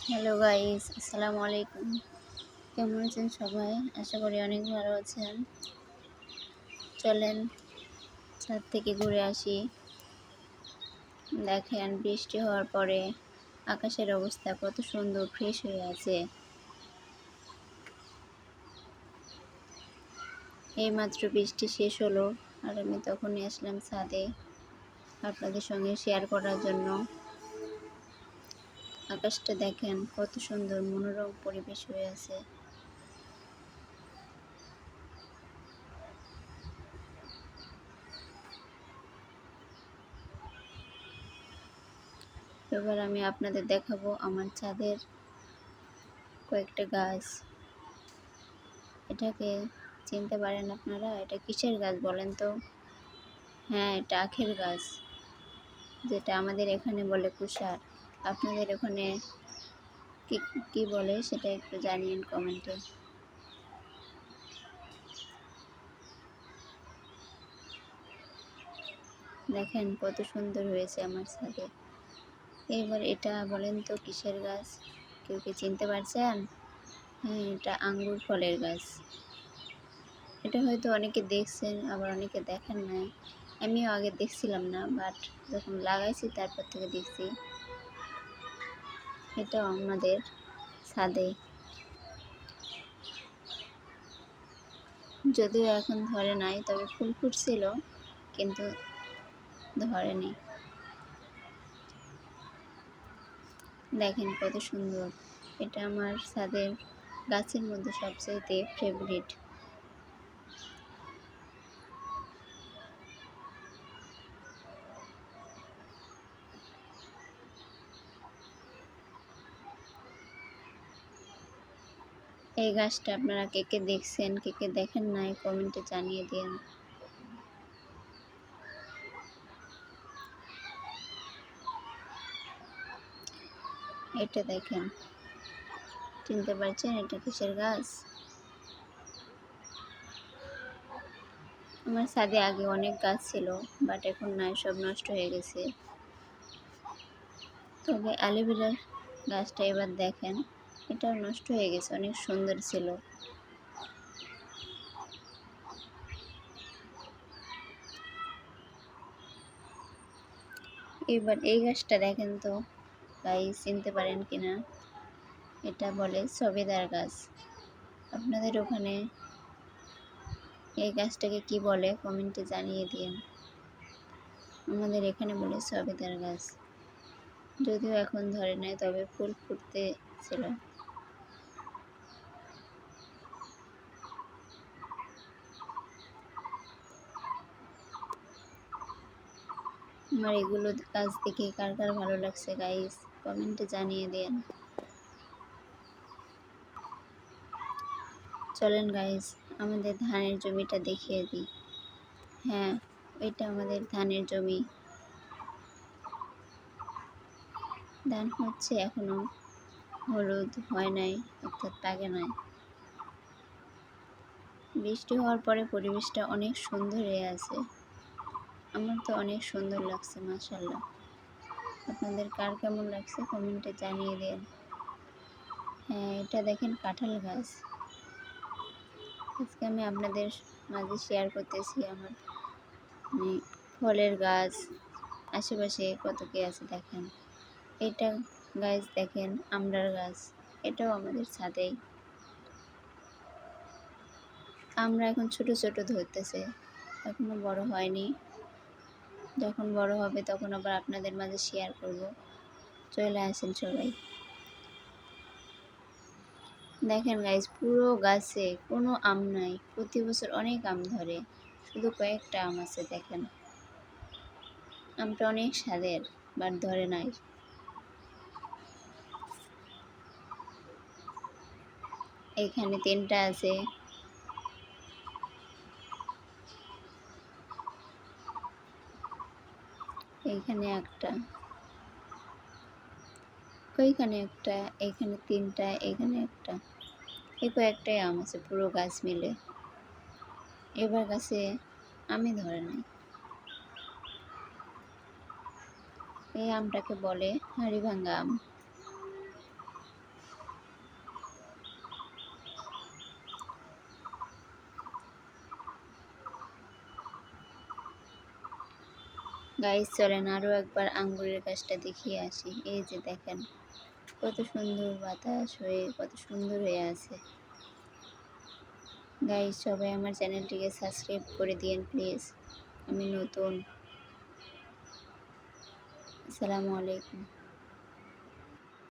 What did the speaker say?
Hello guys, আসসালামু আলাইকুম। কেমন আছেন সবাই? আশা করি অনেক ভালো আছেন। চলেন ছাদ থেকে ঘুরে আসি। দেখেন বৃষ্টি হওয়ার পরে আকাশের অবস্থা কত সুন্দর ফ্রেশ হয়ে আছে। এইমাত্র বৃষ্টি শেষ হলো আর আমি তখনই আসলাম ছাদে আপনাদের সঙ্গে শেয়ার করার জন্য। আকাশটা দেখেন কত সুন্দর মনোরম পরিবেশ হয়ে আছে। এবার আমি আপনাদের দেখাবো আমার ছাদের কয়েকটা গাছ। এটাকে চিনতে পারেন আপনারা? এটা কিসের গাছ বলেন তো? হ্যাঁ, এটা আখের গাছ, যেটা আমাদের এখানে বলে কুষার। আপনাদের ওখানে কি কি বলে সেটা একটু জানিয়েন কমেন্টে। দেখেন কত সুন্দর হয়েছে আমার ছাদে। এবার এটা বলেন তো কিসের গাছ? কেউ কি চিনতে পারছেন? হ্যাঁ, এটা আঙ্গুর ফলের গাছ। এটা হয়তো অনেকে দেখছেন, আবার অনেকে দেখেন নাই। আমিও আগে দেখছিলাম না, বাট যখন লাগাইছি তারপর থেকে দেখছি। এটা আমাদের ছাদে, যদিও এখন ধরে নাই, তবে ফুল ফুটছিল কিন্তু ধরেনি। দেখেন কত সুন্দর। এটা আমার ছাদের গাছের মধ্যে সবচাইতে ফেভারিট। এই গাছটা আপনারা কে কে দেখছেন, কে কে দেখেন নাই কমেন্টে জানিয়ে দিন। এটা দেখেন, চিনতে পারছেন এটা কিসের গাছ? আমার ছাদে আগে অনেক গাছ ছিল, বাট এখন নাই, সব নষ্ট হয়ে গেছে। তবে অ্যালোভেরার গাছটা এবার দেখেন, এটাও নষ্ট হয়ে গেছে, অনেক সুন্দর ছিল। এবার এই গাছটা দেখেন তো গাইস, চিনতে পারেন কিনা? এটা বলে সবেদার গাছ। আপনাদের ওখানে এই গাছটাকে কি বলে কমেন্টে জানিয়ে দিন। আমাদের এখানে বলে সবেদার গাছ, যদিও এখন ধরে নাই, তবে ফুল ফুটতে ছিল। আমার এগুলো গাছ দেখে কার কার ভালো লাগছে গাইস, কমেন্টে জানিয়ে দিন। চলেন গাইস আমাদের ধানের জমিটা দেখিয়ে দিই। হ্যাঁ, এটা আমাদের ধানের জমি। ধান হচ্ছে, এখনো হলুদ হয় নাই, অর্থাৎ পাকে নাই। বৃষ্টি হওয়ার পরে পরিবেশটা অনেক সুন্দর হয়ে আছে। আমার তো অনেক সুন্দর লাগছে, মাশাআল্লাহ। আপনাদের কার কেমন লাগছে কমেন্টে জানিয়ে দিন। হ্যাঁ, এটা দেখেন কাঁঠাল গাছ। আজকে আমি আপনাদের মাঝে শেয়ার করতেছি আমার ফলের গাছ। আশেপাশে কত কি আছে দেখেন। এটা গাছ দেখেন আমড়ার গাছ, এটাও আমাদের ছাদেই। আমরা এখন ছোট ছোট ধরতেছে, এখনো বড় হয়নি। যখন বড় হবে তখন আবার আপনাদের মাঝে শেয়ার করব। চলে আসেন সবাই। দেখেন গাইজ, পুরো গাছে কোনো আম নাই। প্রতি বছর অনেক আম ধরে, শুধু কয়েকটা আম আছে। দেখেন আমটা অনেক স্বাদের, বাট ধরে নাই। এখানে 3টা আছে। এইখানে একটা, ওইখানে একটা, এইখানে 3টা, এইখানে একটা। এই কয়েকটাই আম আছে পুরো গাছ মিলে। এবার গাছে আমই ধরে নাই। এই আমটাকে বলে হাড়িভাঙ্গা আম। গাইস চলেন আরও একবার আঙ্গুরের গাছটা দেখিয়ে আসি। এই যে দেখেন কত সুন্দর বাতাস হয়ে কত সুন্দর হয়ে আছে। গাইস সবাই আমার চ্যানেলটিকে সাবস্ক্রাইব করে দিয়েন প্লিজ, আমি নতুন। আসসালামু আলাইকুম।